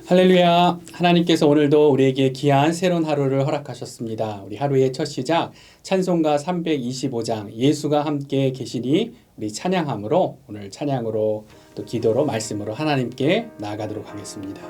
할렐루야. 하나님께서 오늘도 우리에게 귀한 새로운 하루를 허락하셨습니다. 우리 하루의 첫 시작 찬송가 325장 예수가 함께 계시니 우리 찬양함으로 오늘 찬양으로 또 기도로 말씀으로 하나님께 나아가도록 하겠습니다.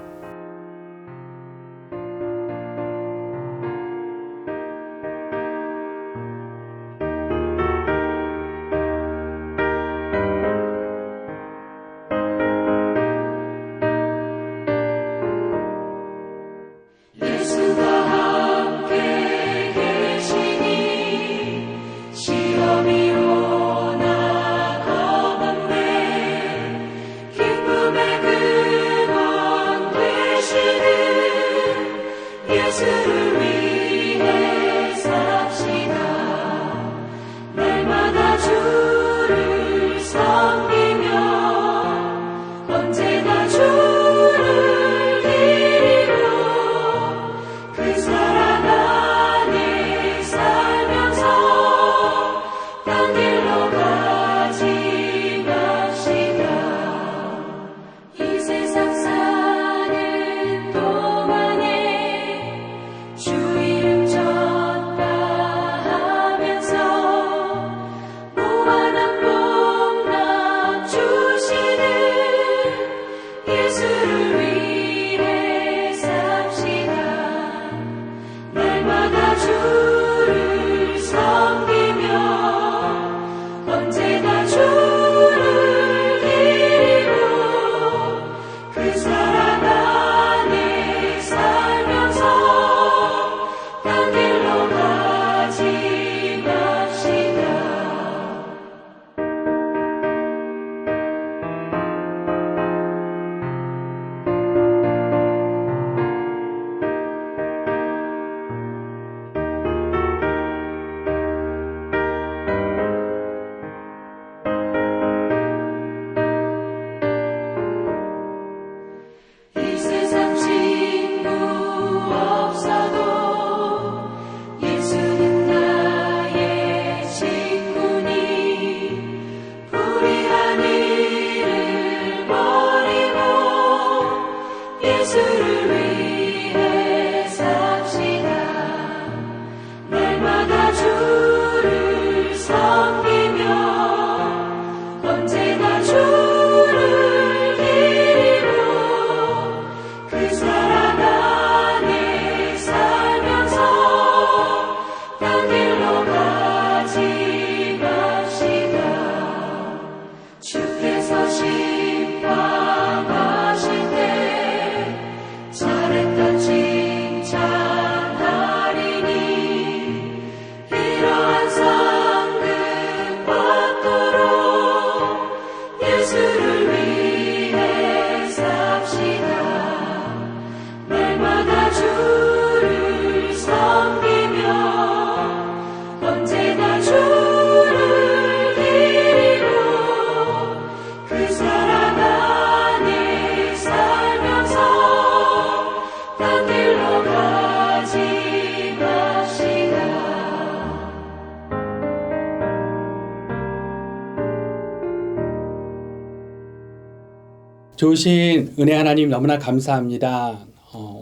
좋으신 은혜 하나님 너무나 감사합니다.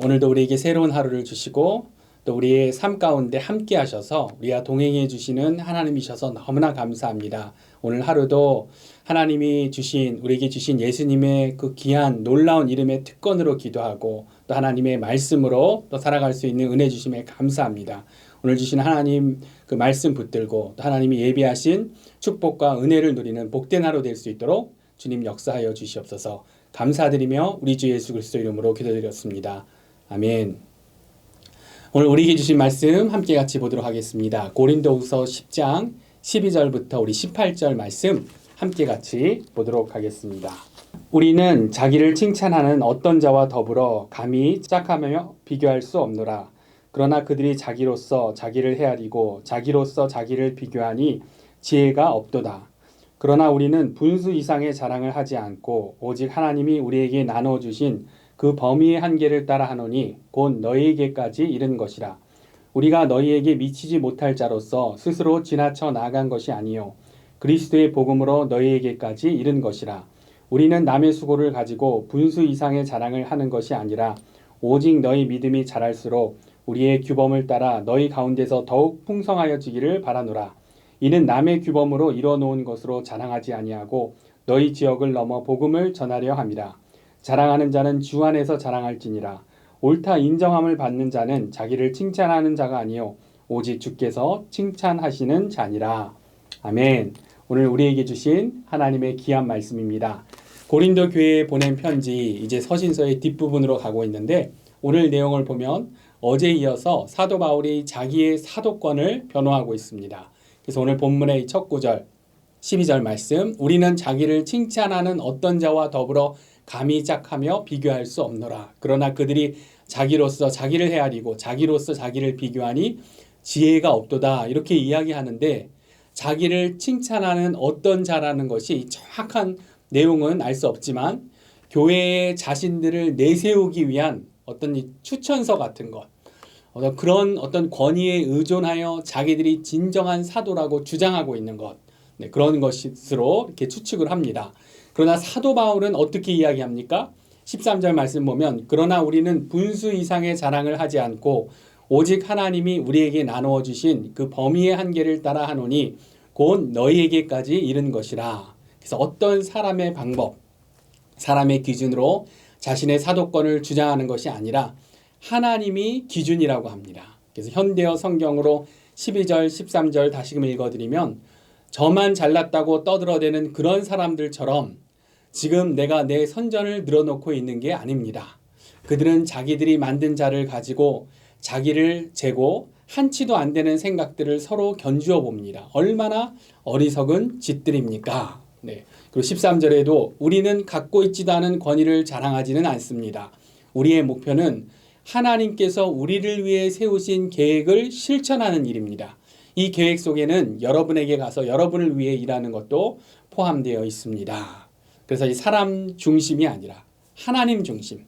오늘도 우리에게 새로운 하루를 주시고 또 우리의 삶 가운데 함께 하셔서 우리와 동행해 주시는 하나님이셔서 너무나 감사합니다. 오늘 하루도 하나님이 우리에게 주신 예수님의 그 귀한 놀라운 이름의 특권으로 기도하고 또 하나님의 말씀으로 또 살아갈 수 있는 은혜 주심에 감사합니다. 오늘 주신 하나님 그 말씀 붙들고 또 하나님이 예비하신 축복과 은혜를 누리는 복된 하루 될 수 있도록 주님 역사하여 주시옵소서. 감사드리며 우리 주 예수 그리스도 이름으로 기도드렸습니다. 아멘. 오늘 우리에게 주신 말씀 함께 같이 보도록 하겠습니다. 고린도후서 10장 12절부터 우리 18절 말씀 함께 같이 보도록 하겠습니다. 우리는 자기를 칭찬하는 어떤 자와 더불어 감히 짝하며 비교할 수 없노라. 그러나 그들이 자기로서 자기를 헤아리고 자기로서 자기를 비교하니 지혜가 없도다. 그러나 우리는 분수 이상의 자랑을 하지 않고 오직 하나님이 우리에게 나눠주신 그 범위의 한계를 따라 하노니 곧 너희에게까지 이른 것이라. 우리가 너희에게 미치지 못할 자로서 스스로 지나쳐 나간 것이 아니요 그리스도의 복음으로 너희에게까지 이른 것이라. 우리는 남의 수고를 가지고 분수 이상의 자랑을 하는 것이 아니라 오직 너희 믿음이 자랄수록 우리의 규범을 따라 너희 가운데서 더욱 풍성하여지기를 바라노라. 이는 남의 규범으로 이뤄놓은 것으로 자랑하지 아니하고 너희 지역을 넘어 복음을 전하려 함이라. 자랑하는 자는 주 안에서 자랑할지니라. 옳다 인정함을 받는 자는 자기를 칭찬하는 자가 아니요 오직 주께서 칭찬하시는 자니라. 아멘. 오늘 우리에게 주신 하나님의 귀한 말씀입니다. 고린도 교회에 보낸 편지 이제 서신서의 뒷부분으로 가고 있는데 오늘 내용을 보면 어제 이어서 사도 바울이 자기의 사도권을 변호하고 있습니다. 그래서 오늘 본문의 첫 구절 12절 말씀, 우리는 자기를 칭찬하는 어떤 자와 더불어 감히 짝하며 비교할 수 없노라. 그러나 그들이 자기로서 자기를 헤아리고 자기로서 자기를 비교하니 지혜가 없도다. 이렇게 이야기하는데 자기를 칭찬하는 어떤 자라는 것이 정확한 내용은 알 수 없지만 교회의 자신들을 내세우기 위한 어떤 추천서 같은 것, 그런 어떤 권위에 의존하여 자기들이 진정한 사도라고 주장하고 있는 것, 그런 것으로 이렇게 추측을 합니다. 그러나 사도 바울은 어떻게 이야기합니까? 13절 말씀 보면 그러나 우리는 분수 이상의 자랑을 하지 않고 오직 하나님이 우리에게 나누어 주신 그 범위의 한계를 따라 하노니 곧 너희에게까지 이른 것이라. 그래서 어떤 사람의 방법, 사람의 기준으로 자신의 사도권을 주장하는 것이 아니라 하나님이 기준이라고 합니다. 그래서 현대어 성경으로 12절, 13절 다시금 읽어드리면 저만 잘났다고 떠들어대는 그런 사람들처럼 지금 내가 내 선전을 늘어놓고 있는 게 아닙니다. 그들은 자기들이 만든 자를 가지고 자기를 재고 한치도 안 되는 생각들을 서로 견주어 봅니다. 얼마나 어리석은 짓들입니까? 그리고 13절에도 우리는 갖고 있지도 않은 권위를 자랑하지는 않습니다. 우리의 목표는 하나님께서 우리를 위해 세우신 계획을 실천하는 일입니다. 이 계획 속에는 여러분에게 가서 여러분을 위해 일하는 것도 포함되어 있습니다. 그래서 이 사람 중심이 아니라 하나님 중심,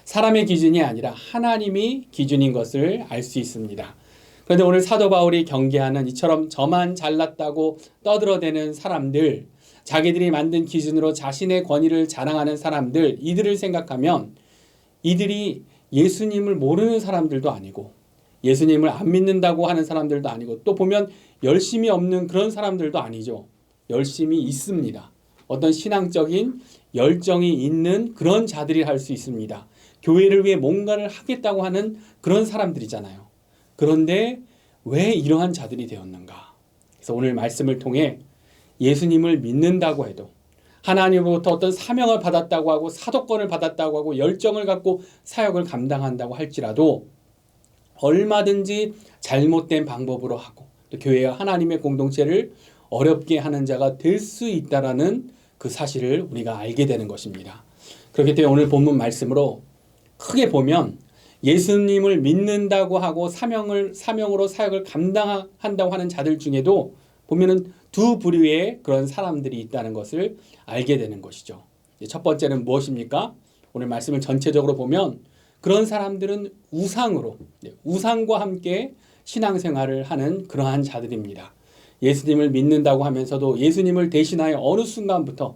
사람의 기준이 아니라 하나님이 기준인 것을 알 수 있습니다. 그런데 오늘 사도 바울이 경계하는 이처럼 저만 잘났다고 떠들어대는 사람들, 자기들이 만든 기준으로 자신의 권위를 자랑하는 사람들, 이들을 생각하면 이들이 예수님을 모르는 사람들도 아니고 예수님을 안 믿는다고 하는 사람들도 아니고 또 보면 열심이 없는 그런 사람들도 아니죠. 열심이 있습니다. 어떤 신앙적인 열정이 있는 그런 자들이 할 수 있습니다. 교회를 위해 뭔가를 하겠다고 하는 그런 사람들이잖아요. 그런데 왜 이러한 자들이 되었는가? 그래서 오늘 말씀을 통해 예수님을 믿는다고 해도 하나님으로부터 어떤 사명을 받았다고 하고 사도권을 받았다고 하고 열정을 갖고 사역을 감당한다고 할지라도 얼마든지 잘못된 방법으로 하고 또 교회와 하나님의 공동체를 어렵게 하는 자가 될 수 있다라는 그 사실을 우리가 알게 되는 것입니다. 그렇기 때문에 오늘 본문 말씀으로 크게 보면 예수님을 믿는다고 하고 사명으로 사역을 감당한다고 하는 자들 중에도 보면은 두 부류의 그런 사람들이 있다는 것을 알게 되는 것이죠. 첫 번째는 무엇입니까? 오늘 말씀을 전체적으로 보면 그런 사람들은 우상과 함께 신앙생활을 하는 그러한 자들입니다. 예수님을 믿는다고 하면서도 예수님을 대신하여 어느 순간부터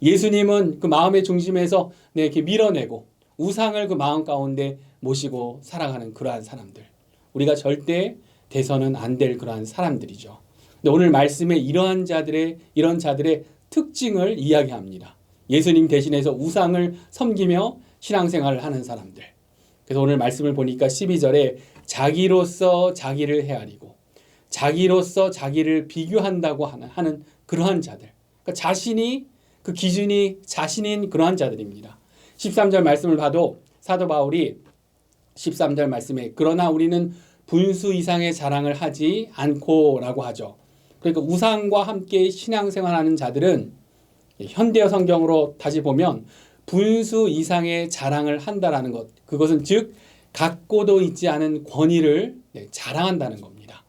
예수님은 그 마음의 중심에서 이렇게 밀어내고 우상을 그 마음 가운데 모시고 살아가는 그러한 사람들. 우리가 절대 돼서는 안 될 그러한 사람들이죠. 근데 오늘 말씀에 이런 자들의 특징을 이야기합니다. 예수님 대신해서 우상을 섬기며 신앙생활을 하는 사람들. 그래서 오늘 말씀을 보니까 12절에 자기로서 자기를 헤아리고 자기로서 자기를 비교한다고 하는 그러한 자들. 그러니까 자신이 그 기준이 자신인 그러한 자들입니다. 13절 말씀을 봐도 사도 바울이 13절 말씀에 그러나 우리는 분수 이상의 자랑을 하지 않고라고 하죠. 그러니까 우상과 함께 신앙생활하는 자들은 현대어 성경으로 다시 보면 분수 이상의 자랑을 한다라는 것. 그것은 즉 갖고도 있지 않은 권위를 자랑한다는 겁니다.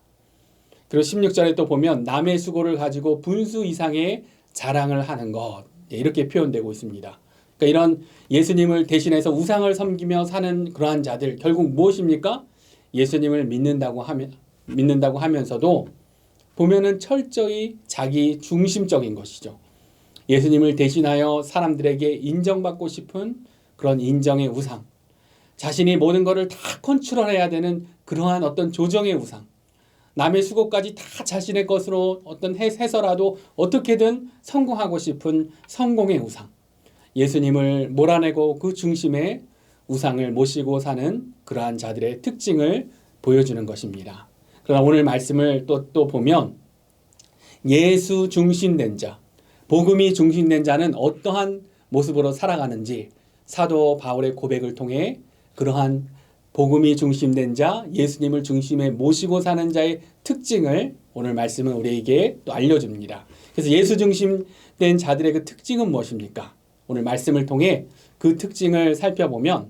그리고 16절에 또 보면 남의 수고를 가지고 분수 이상의 자랑을 하는 것. 이렇게 표현되고 있습니다. 그러니까 이런 예수님을 대신해서 우상을 섬기며 사는 그러한 자들 결국 무엇입니까? 예수님을 믿는다고 하면서도 보면은 철저히 자기 중심적인 것이죠. 예수님을 대신하여 사람들에게 인정받고 싶은 그런 인정의 우상, 자신이 모든 것을 다 컨트롤해야 되는 그러한 어떤 조정의 우상, 남의 수고까지 다 자신의 것으로 어떤 해서라도 어떻게든 성공하고 싶은 성공의 우상, 예수님을 몰아내고 그 중심에 우상을 모시고 사는 그러한 자들의 특징을 보여주는 것입니다. 그러나 오늘 말씀을 또 보면 예수 중심된 자, 복음이 중심된 자는 어떠한 모습으로 살아가는지 사도 바울의 고백을 통해 그러한 복음이 중심된 자, 예수님을 중심에 모시고 사는 자의 특징을 오늘 말씀은 우리에게 또 알려줍니다. 그래서 예수 중심된 자들의 그 특징은 무엇입니까? 오늘 말씀을 통해 그 특징을 살펴보면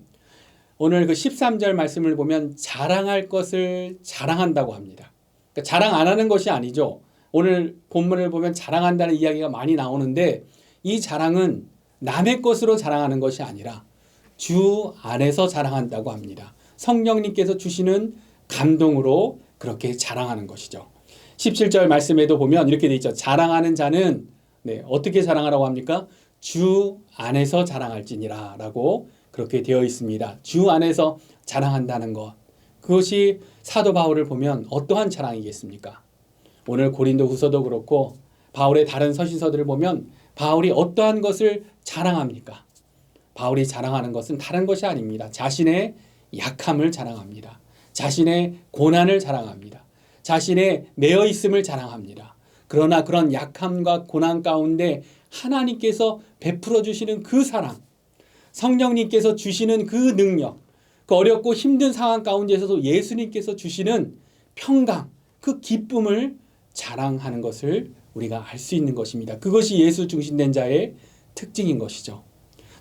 오늘 그 13절 말씀을 보면 자랑할 것을 자랑한다고 합니다. 그러니까 자랑 안 하는 것이 아니죠. 오늘 본문을 보면 자랑한다는 이야기가 많이 나오는데 이 자랑은 남의 것으로 자랑하는 것이 아니라 주 안에서 자랑한다고 합니다. 성령님께서 주시는 감동으로 그렇게 자랑하는 것이죠. 17절 말씀에도 보면 이렇게 돼 있죠. 자랑하는 자는 어떻게 자랑하라고 합니까? 주 안에서 자랑할지니라 라고 그렇게 되어 있습니다. 주 안에서 자랑한다는 것. 그것이 사도 바울을 보면 어떠한 자랑이겠습니까? 오늘 고린도 후서도 그렇고 바울의 다른 서신서들을 보면 바울이 어떠한 것을 자랑합니까? 바울이 자랑하는 것은 다른 것이 아닙니다. 자신의 약함을 자랑합니다. 자신의 고난을 자랑합니다. 자신의 매여 있음을 자랑합니다. 그러나 그런 약함과 고난 가운데 하나님께서 베풀어 주시는 그 사랑, 성령님께서 주시는 그 능력, 그 어렵고 힘든 상황 가운데서도 예수님께서 주시는 평강, 그 기쁨을 자랑하는 것을 우리가 알 수 있는 것입니다. 그것이 예수 중심된 자의 특징인 것이죠.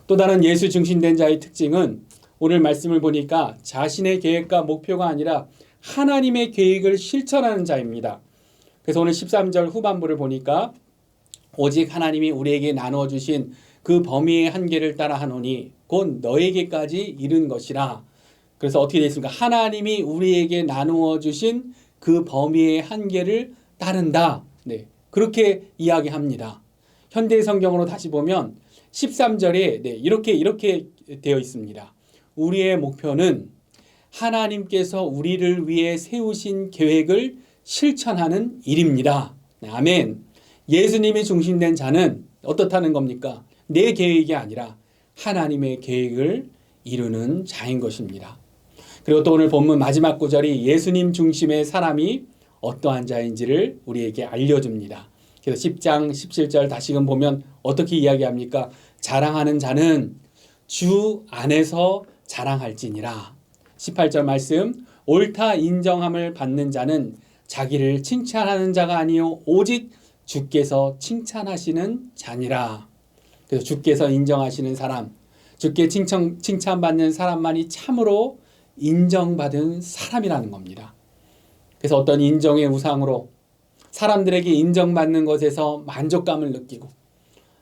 또 다른 예수 중심된 자의 특징은 오늘 말씀을 보니까 자신의 계획과 목표가 아니라 하나님의 계획을 실천하는 자입니다. 그래서 오늘 13절 후반부를 보니까 오직 하나님이 우리에게 나누어 주신 그 범위의 한계를 따라 하노니 곧 너에게까지 이른 것이라. 그래서 어떻게 되어 있습니까? 하나님이 우리에게 나누어 주신 그 범위의 한계를 따른다. 그렇게 이야기합니다. 현대 성경으로 다시 보면 13절에 이렇게 되어 있습니다. 우리의 목표는 하나님께서 우리를 위해 세우신 계획을 실천하는 일입니다. 아멘. 예수님이 중심된 자는 어떻다는 겁니까? 내 계획이 아니라 하나님의 계획을 이루는 자인 것입니다. 그리고 또 오늘 본문 마지막 구절이 예수님 중심의 사람이 어떠한 자인지를 우리에게 알려줍니다. 그래서 10장 17절 다시금 보면 어떻게 이야기합니까? 자랑하는 자는 주 안에서 자랑할지니라. 18절 말씀, 옳다 인정함을 받는 자는 자기를 칭찬하는 자가 아니요 오직 주께서 칭찬하시는 자니라. 그래서 주께서 인정하시는 사람, 주께 칭찬받는 사람만이 참으로 인정받은 사람이라는 겁니다. 그래서 어떤 인정의 우상으로 사람들에게 인정받는 것에서 만족감을 느끼고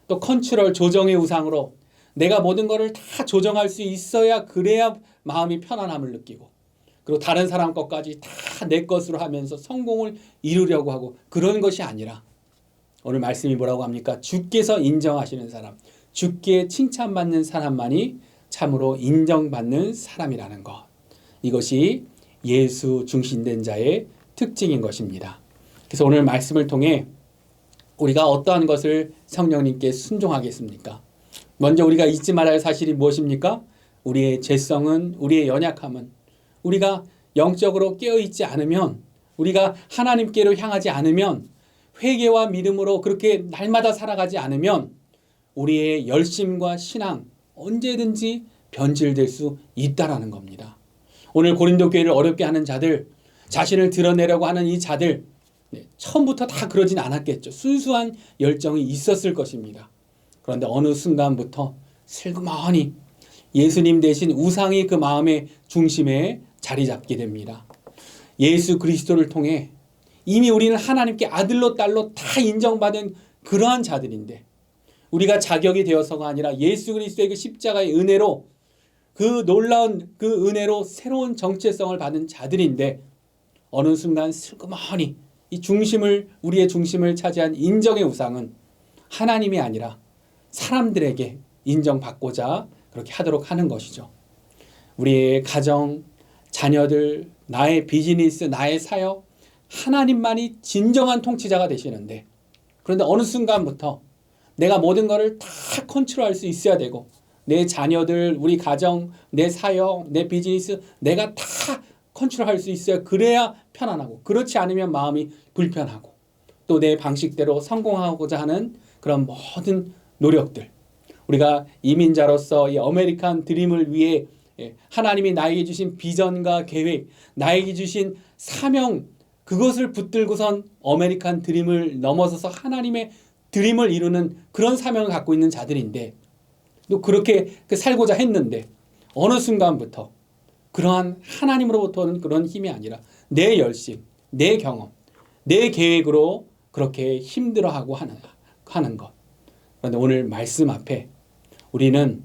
또 컨트롤 조정의 우상으로 내가 모든 것을 다 조정할 수 있어야 그래야 마음이 편안함을 느끼고 그리고 다른 사람 것까지 다 내 것으로 하면서 성공을 이루려고 하고 그런 것이 아니라 오늘 말씀이 뭐라고 합니까? 주께서 인정하시는 사람, 주께 칭찬받는 사람만이 참으로 인정받는 사람이라는 것. 이것이 예수 중심된 자의 특징인 것입니다. 그래서 오늘 말씀을 통해 우리가 어떠한 것을 성령님께 순종하겠습니까? 먼저 우리가 잊지 말아야 할 사실이 무엇입니까? 우리의 죄성은, 우리의 연약함은 우리가 영적으로 깨어있지 않으면, 우리가 하나님께로 향하지 않으면, 회개와 믿음으로 그렇게 날마다 살아가지 않으면 우리의 열심과 신앙 언제든지 변질될 수 있다라는 겁니다. 오늘 고린도 교회를 어렵게 하는 자들, 자신을 드러내려고 하는 이 자들, 처음부터 다 그러진 않았겠죠. 순수한 열정이 있었을 것입니다. 그런데 어느 순간부터 슬그머니 예수님 대신 우상이 그 마음의 중심에 자리 잡게 됩니다. 예수 그리스도를 통해 이미 우리는 하나님께 아들로 딸로 다 인정받은 그러한 자들인데 우리가 자격이 되어서가 아니라 예수 그리스도의 그 십자가의 은혜로 그 놀라운 그 은혜로 새로운 정체성을 받은 자들인데 어느 순간 슬그머니 이 중심을 우리의 중심을 차지한 인정의 우상은 하나님이 아니라 사람들에게 인정받고자 그렇게 하도록 하는 것이죠. 우리의 가정, 자녀들, 나의 비즈니스, 나의 사역, 하나님만이 진정한 통치자가 되시는데, 그런데 어느 순간부터 내가 모든 것을 다 컨트롤할 수 있어야 되고, 내 자녀들, 우리 가정, 내 사역, 내 비즈니스 내가 다 컨트롤할 수 있어야, 그래야 편안하고, 그렇지 않으면 마음이 불편하고, 또 내 방식대로 성공하고자 하는 그런 모든 노력들, 우리가 이민자로서 이 아메리칸 드림을 위해 하나님이 나에게 주신 비전과 계획, 나에게 주신 사명, 그것을 붙들고선 아메리칸 드림을 넘어서서 하나님의 드림을 이루는 그런 사명을 갖고 있는 자들인데, 또 그렇게 살고자 했는데 어느 순간부터 그러한 하나님으로부터 오는 그런 힘이 아니라 내 열심, 내 경험, 내 계획으로 그렇게 힘들어하고 하는 것. 그런데 오늘 말씀 앞에 우리는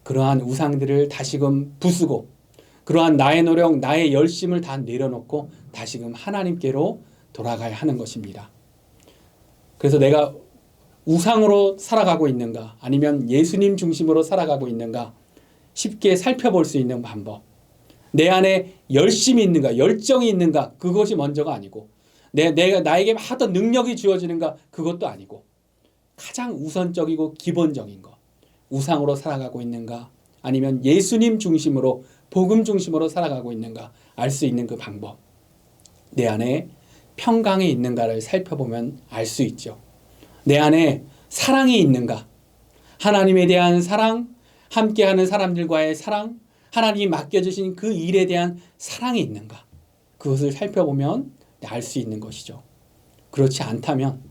그러한 우상들을 다시금 부수고, 그러한 나의 노력, 나의 열심을 다 내려놓고 다시금 하나님께로 돌아가야 하는 것입니다. 그래서 내가 우상으로 살아가고 있는가, 아니면 예수님 중심으로 살아가고 있는가 쉽게 살펴볼 수 있는 방법. 내 안에 열심이 있는가, 열정이 있는가, 그것이 먼저가 아니고, 내가 나에게 하던 능력이 주어지는가, 그것도 아니고, 가장 우선적이고 기본적인 것, 우상으로 살아가고 있는가, 아니면 예수님 중심으로, 복음 중심으로 살아가고 있는가 알 수 있는 그 방법. 내 안에 평강이 있는가를 살펴보면 알 수 있죠. 내 안에 사랑이 있는가, 하나님에 대한 사랑, 함께하는 사람들과의 사랑, 하나님이 맡겨주신 그 일에 대한 사랑이 있는가, 그것을 살펴보면 알 수 있는 것이죠. 그렇지 않다면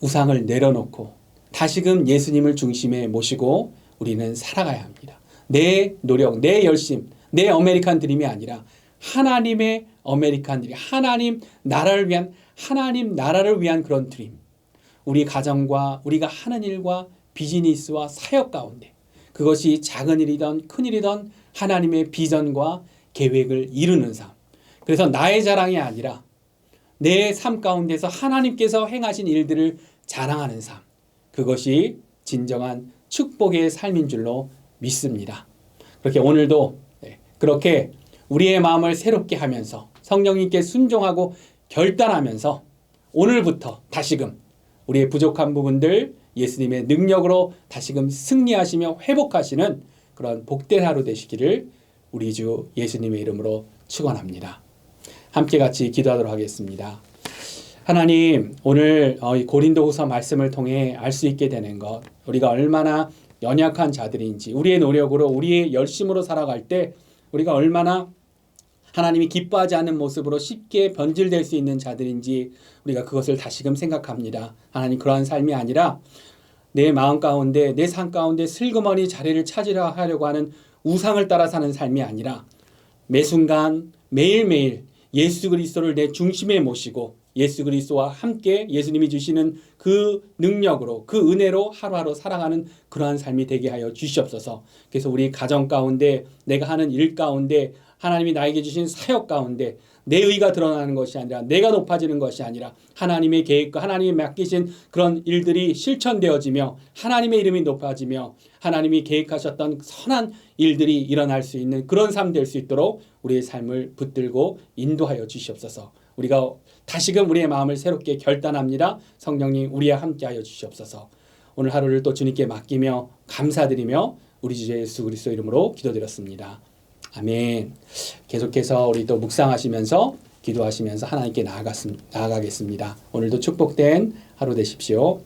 우상을 내려놓고 다시금 예수님을 중심에 모시고 우리는 살아가야 합니다. 내 노력, 내 열심, 내 아메리칸 드림이 아니라 하나님의 아메리칸 드림, 하나님 나라를 위한 그런 드림. 우리 가정과 우리가 하는 일과 비즈니스와 사역 가운데, 그것이 작은 일이든 큰 일이든 하나님의 비전과 계획을 이루는 삶. 그래서 나의 자랑이 아니라 내 삶 가운데서 하나님께서 행하신 일들을 자랑하는 삶. 그것이 진정한 축복의 삶인 줄로 믿습니다. 그렇게 오늘도 그렇게 우리의 마음을 새롭게 하면서 성령님께 순종하고 결단하면서 오늘부터 다시금 우리의 부족한 부분들 예수님의 능력으로 다시금 승리하시며 회복하시는 그런 복된 하루 되시기를 우리 주 예수님의 이름으로 축원합니다. 함께 같이 기도하도록 하겠습니다. 하나님, 오늘 이 고린도후서 말씀을 통해 알 수 있게 되는 것, 우리가 얼마나 연약한 자들인지, 우리의 노력으로, 우리의 열심으로 살아갈 때 우리가 얼마나 하나님이 기뻐하지 않는 모습으로 쉽게 변질될 수 있는 자들인지 우리가 그것을 다시금 생각합니다. 하나님, 그러한 삶이 아니라 내 마음 가운데, 내 삶 가운데 슬그머니 자리를 찾으려 하려고 하는 우상을 따라 사는 삶이 아니라 매 순간 매일매일 예수 그리스도를 내 중심에 모시고 예수 그리스도와 함께 예수님이 주시는 그 능력으로, 그 은혜로 하루하루 살아가는 그러한 삶이 되게 하여 주시옵소서. 그래서 우리 가정 가운데, 내가 하는 일 가운데, 하나님이 나에게 주신 사역 가운데 내 의가 드러나는 것이 아니라, 내가 높아지는 것이 아니라 하나님의 계획과 하나님이 맡기신 그런 일들이 실천되어지며 하나님의 이름이 높아지며 하나님이 계획하셨던 선한 일들이 일어날 수 있는 그런 삶 될 수 있도록 우리의 삶을 붙들고 인도하여 주시옵소서. 우리가 다시금 우리의 마음을 새롭게 결단합니다. 성령님, 우리와 함께하여 주시옵소서. 오늘 하루를 또 주님께 맡기며 감사드리며 우리 주 예수 그리스도 이름으로 기도드렸습니다. 아멘. 계속해서 우리 또 묵상하시면서 기도하시면서 하나님께 나아가겠습니다. 오늘도 축복된 하루 되십시오.